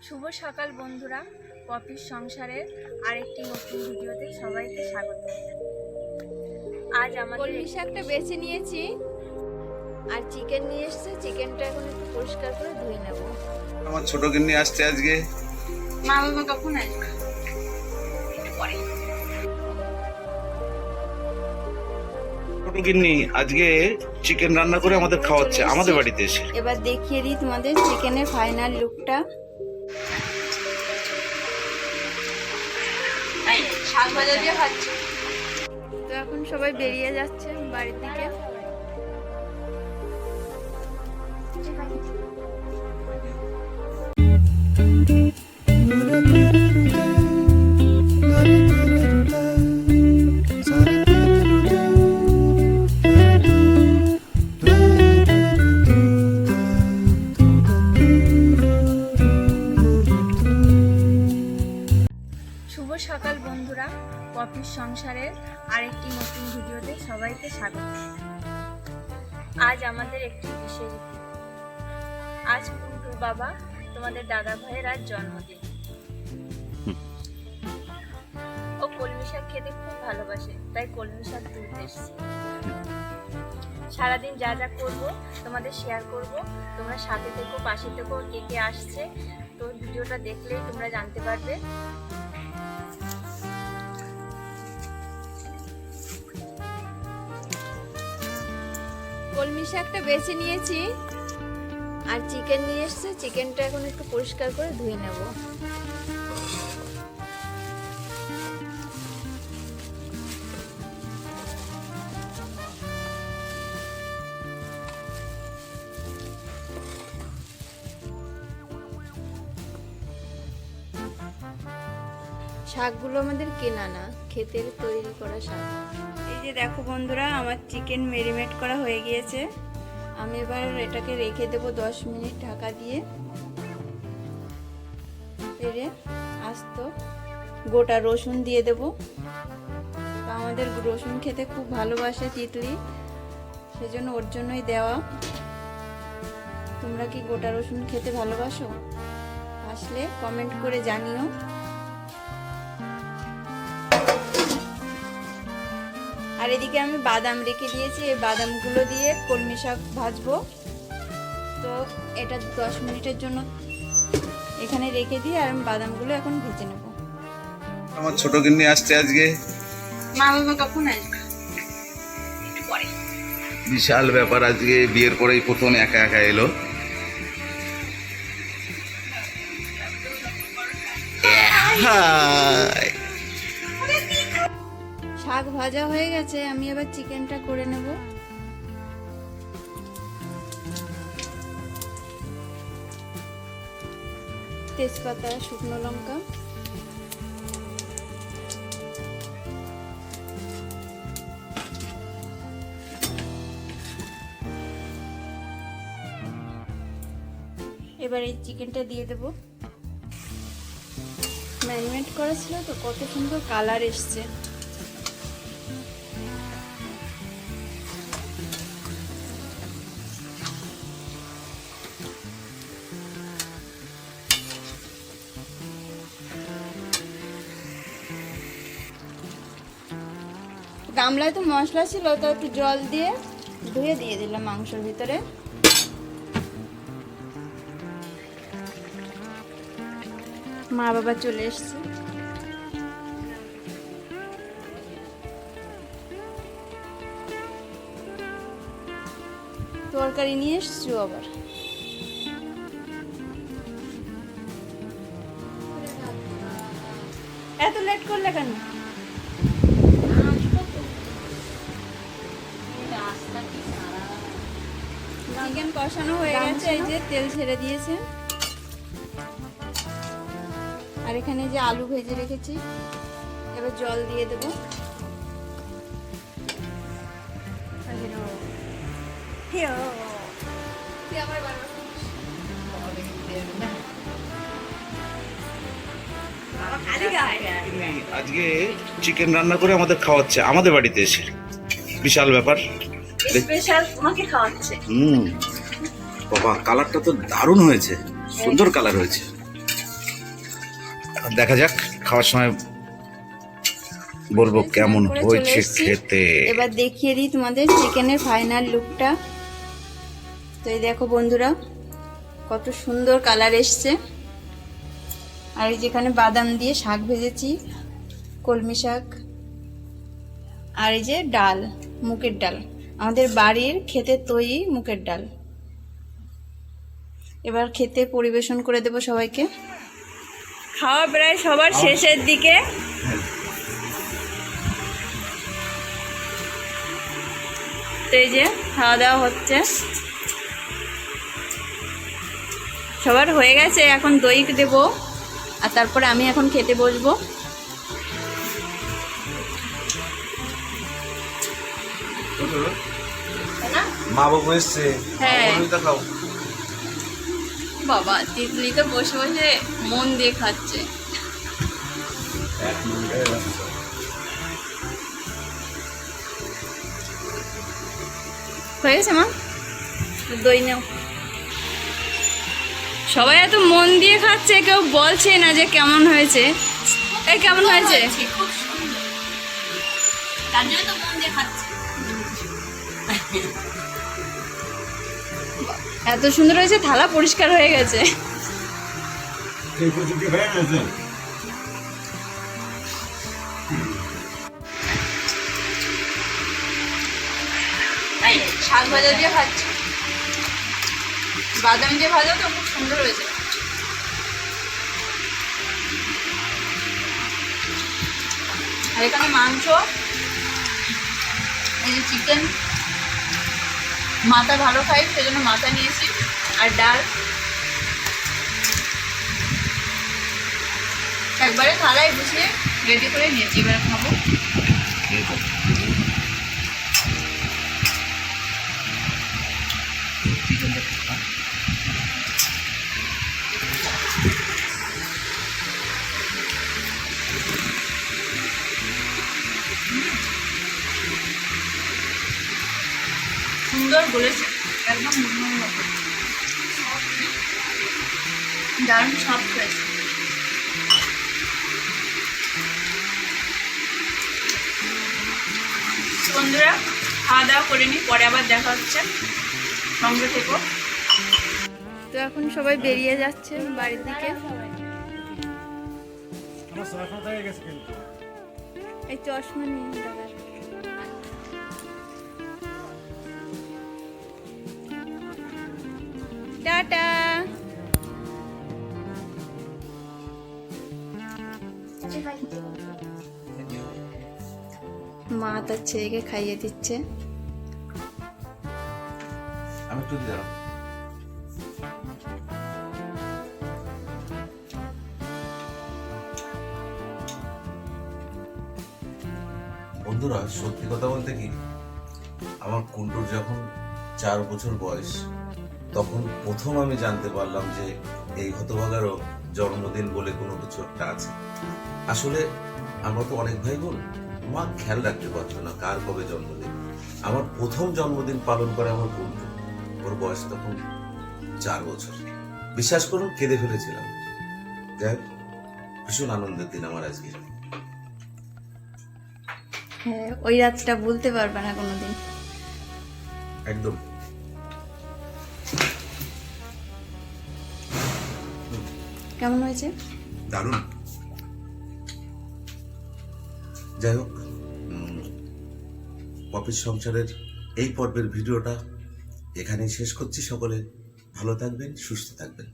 শুভ সকাল বন্ধুরা, পপির সংসারের আরেকটি নতুন ভিডিওতে সবাইকে স্বাগত। আজ আমাদের কলমি শাকটা বেছে নিয়েছি আর চিকেন নিয়ে এসেছে। চিকেনটা এখন একটু পরিষ্কার করে ধুয়ে নেব। আমার ছোট গিন্নি আসছে আজকে। মা বাবা কখন আসবে? পরে। ছোট গিন্নি আজকে চিকেন রান্না করে আমাদের খাওয়াচ্ছে আমাদের বাড়িতে এসে। এবার দেখিয়ে দিই তোমাদের চিকেনের ফাইনাল লুকটা। শাক ভাজা দিয়ে খাচ্ছি। তো এখন সবাই বেরিয়ে যাচ্ছে বাড়ির দিকে। শুভ সকাল বন্ধুরা, পপির সংসারের আরেকটি নতুন ভিডিওতে সবাইকে স্বাগত। আজ আমাদের একটি বিশেষ দিন। আজ পুটুর বাবা তোমাদের দাদা ভাইয়ের আজ জন্মদিন। ও কলমি শাক খেতে খুব ভালোবাসে, তাই কলমি শাক তুলতে এসেছি। সারাদিন যা যা করবো তোমাদের শেয়ার করব। তোমরা সাথে থেকো, পাশে থেকো। কে কে আসছে তো ভিডিওটা দেখলেই তোমরা জানতে পারবে। কলমি শাকটা বেছে নিয়েছি আর চিকেন নিয়ে এসেছে। চিকেনটা এখন একটু পরিষ্কার করে ধুয়ে নেব। শাকগুলো আমাদের কেনা না, ক্ষেতের তৈরি করা শাক। এই যে দেখো বন্ধুরা, আমার চিকেন ম্যারিনেট করা হয়ে গিয়েছে। আমি এবার এটাকে রেখে দেবো 10 মিনিট ঢাকা দিয়ে। এরে আস্ত গোটা রসুন দিয়ে দেবো। তো আমাদের রসুন খেতে খুব ভালোবাসে তিতলি, সেজন্য ওর জন্যই দেওয়া। তোমরা কি গোটা রসুন খেতে ভালোবাসো? আসলে কমেন্ট করে জানিও। আর এদিকে আমি বাদাম রেখে দিয়েছি, এই বাদামগুলো দিয়ে কলমি শাক ভাজবো। তো এটা 10 মিনিটের জন্য এখানে রেখে দিয়ে আর আমি বাদামগুলো এখন ভেজে নেব। আমার ছোট গিন্নি আসছে আজকে। মা বাবা কখন আসবে? পরে। বিশাল ব্যাপার, আজকে বিয়ের পরেই প্রথম একা একা এলো। হাই। শাক ভাজা হয়ে গেছে, আমি এবার চিকেনটা করে নেব। তেজপাতা, শুকনো লঙ্কা, এবার এই চিকেনটা দিয়ে দেব। ম্যারিনেট করা ছিল তো, কত সুন্দর কালার এসছে। গামলায় তো মশলা ছিল, তো একটু জল দিয়ে ধুয়ে দিয়ে দিলাম মাংসের ভিতরে। মা বাবা চলে এসছে। তরকারি নিয়ে এসছো আবার? এত লেট করলে কেন? চিকেন কষানো হয়ে গেছে, এই যে তেল ছেড়ে দিয়েছে। আর এখানে যে আলু ভেজে রেখেছি, এবার জল দিয়ে দেবো। আজকে চিকেন রান্না করে আমাদের খাওয়াচ্ছে আমাদের বাড়িতে এসে। বিশাল ব্যাপার। স্পেশাল তোমাকে খাওয়াচ্ছে। বাবা, কালারটা তো দারুণ হয়েছে, সুন্দর কালার হয়েছে। দেখা যাক খাওয়ার সময় বলবো কেমন করে হয়েছে চলে এসেছি। খেতে। এবার দেখিয়ে দিই তোমাদের চিকেনের ফাইনাল লুকটা। তো এই দেখো বন্ধুরা, কত সুন্দর কালার এসছে। আর এই যেখানে বাদাম দিয়ে শাক ভেজেছি, কলমি শাক, আর এই যে ডাল, মুগের ডাল, আমাদের বাড়ির ক্ষেতের তৈরি মুগের ডাল। এবার খেতে পরিবেশন করে দেব সবাইকে। খাওয়া প্রায় সবার শেষের দিকে। তো এই যে খাওয়া দাওয়া হচ্ছে, সবার হয়ে গেছে। এখন দই দেবো আর তারপরে আমি এখন খেতে বসবো। মা বাবু এসছে, হ্যাঁ। খাও। বাবা তিতলি তো বসে বসে মন দিয়ে খাচ্ছে। হয়ে গেছে মা, দই নাও। সবাই এত মন দিয়ে খাচ্ছে, কেউ বলছে না যে কেমন হয়েছে। এই কেমন হয়েছে? খুব সুন্দর, তার জন্য তো মন দিয়ে খাচ্ছি। এত সুন্দর হয়েছে, থালা পরিষ্কার হয়ে গেছে। তাই শাক ভাজা দিয়ে খাচ্ছি, বাদাম দিয়ে ভাজা তো খুব সুন্দর হয়েছে। আর এখানে মাংস, এই যে চিকেন, মাথা ভালো খাই সেজন্য মাথা নিয়েছি, আর ডাল একবারে থালায় বসিয়ে রেডি করে নিয়েছি। এবার খাবো। সুন্দর বলেছে, একদম মুড়মুড়ের মতো, দারুণ সফট হয়েছে। বন্ধুরা খাওয়া দাওয়া করে নি, পরে আবার দেখা হচ্ছে, সঙ্গে থেকো। তো এখন সবাই বেরিয়ে যাচ্ছে বাড়ির দিকে। এই চশমা নিয়ে দাদা। টাটা। মা তার ছেলেকে খাইয়ে দিচ্ছে। আমি একটু দাঁড়াও। বন্ধুরা, সত্যি কথা বলতে কি, আমার কুন্টুর যখন 4 বছর বয়স, তখন প্রথম আমি জানতে পারলাম যে এই হতভাগারও জন্মদিন বলে কোনো কিছু একটা আছে। আসলে আমরা তো অনেক ভাই বোন, মা খেয়াল রাখতে পারতো না কার কবে জন্মদিন। আমার প্রথম জন্মদিন পালন করে আমার কুন্টু, ওর বয়স তখন 4 বছর। বিশ্বাস করুন, কেঁদে ফেলেছিলাম। যাই হোক, ভীষণ আনন্দের দিন আমার আজকে। হ্যাঁ, ওই রাতটা ভুলতে পারবে না কোনোদিন। একদম। কেমন হয়েছে? দারুণ। যাই হোক, পপির সংসারের এই পর্বের ভিডিওটা এখানেই শেষ করছি। সকলে ভালো থাকবেন, সুস্থ থাকবেন।